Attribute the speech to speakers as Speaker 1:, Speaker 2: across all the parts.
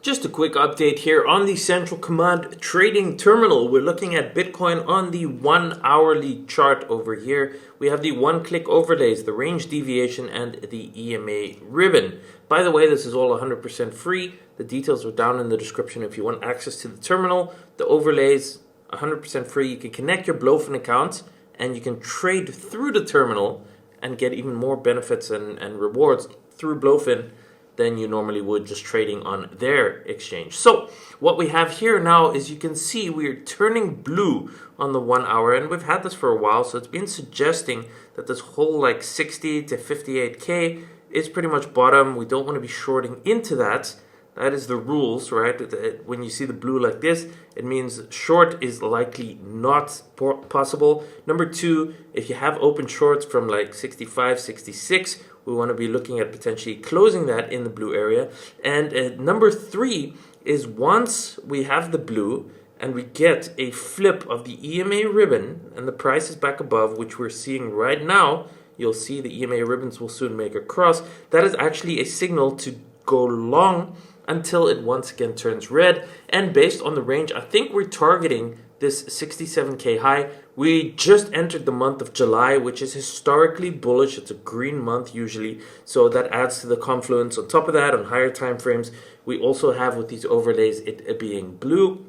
Speaker 1: Just a quick update here on the Central Command Trading Terminal. We're looking at Bitcoin on the 1 hourly chart over here. We have the one-click overlays, the range deviation, and the EMA ribbon. By the way, this is all 100% free. The details are down in the description if you want access to the terminal. The overlays, 100% free. You can connect your Blofin account and you can trade through the terminal and get even more benefits and rewards through Blofin than you normally would just trading on their exchange. So what we have here now is you can see we're turning blue on the 1 hour, and we've had this for a while, so it's been suggesting that this whole like 60 to 58k is pretty much bottom. We don't want to be shorting into that. That is the rules, right? When you see the blue like this, it means short is likely not possible. Number two, if you have open shorts from like 65, 66, we want to be looking at potentially closing that in the blue area. And number three is once we have the blue and we get a flip of the EMA ribbon and the price is back above, which we're seeing right now, you'll see the EMA ribbons will soon make a cross. That is actually a signal to go long until it once again turns red. And based on the range, I think we're targeting this 67k high. We just entered the month of July, which is historically bullish. It's a green month usually, so that adds to the confluence. On top of that, on higher time frames, we also have with these overlays it being blue,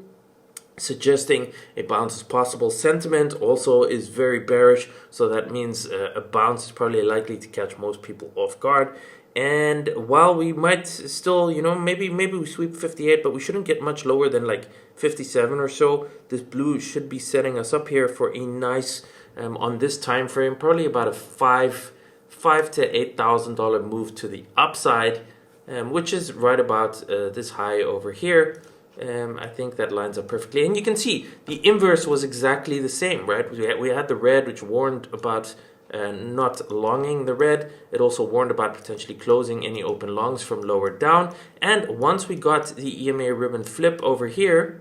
Speaker 1: suggesting a bounce is possible. Sentiment also is very bearish, so that means a bounce is probably likely to catch most people off guard. And while we might still, maybe we sweep 58, but we shouldn't get much lower than like 57 or so. This blue should be setting us up here for a nice, on this time frame, probably about a $5,000 to $8,000 move to the upside, which is right about this high over here. I think that lines up perfectly. And you can see the inverse was exactly the same, right? We had the red, which warned about not longing the red. It also warned about potentially closing any open longs from lower down. And once we got the EMA ribbon flip over here,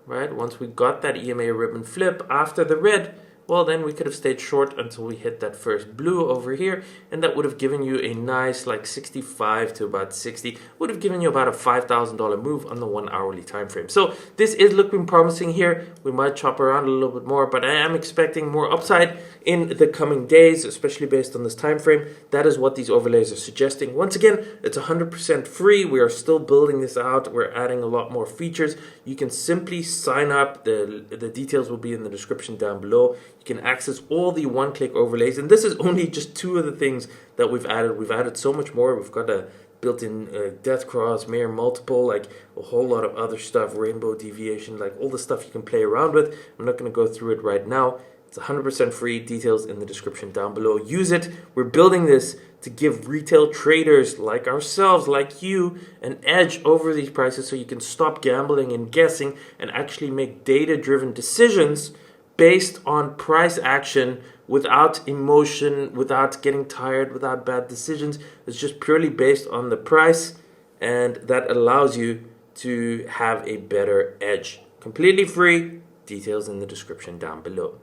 Speaker 1: right? Once we got that EMA ribbon flip after the red, well, then we could have stayed short until we hit that first blue over here, and that would have given you a nice like 65 to about 60, would have given you about a $5,000 move on the 1 hourly time frame. So this is looking promising here. We might chop around a little bit more, but I am expecting more upside in the coming days, especially based on this time frame. That is what these overlays are suggesting. Once again, it's 100% free. We are still building this out. We're adding a lot more features. You can simply sign up. The details will be in the description down below. You can access all the one-click overlays, and this is only just two of the things that we've added. We've added so much more. We've got a built-in death cross, Mayer multiple, like a whole lot of other stuff, rainbow deviation, like all the stuff you can play around with. I'm not going to go through it right now. It's 100% free. Details in the description down below. Use it. We're building this to give retail traders like ourselves, like you, an edge over these prices so you can stop gambling and guessing and actually make data-driven decisions based on price action without emotion, without getting tired, without bad decisions. It's just purely based on the price, and that allows you to have a better edge. Completely free. Details in the description down below.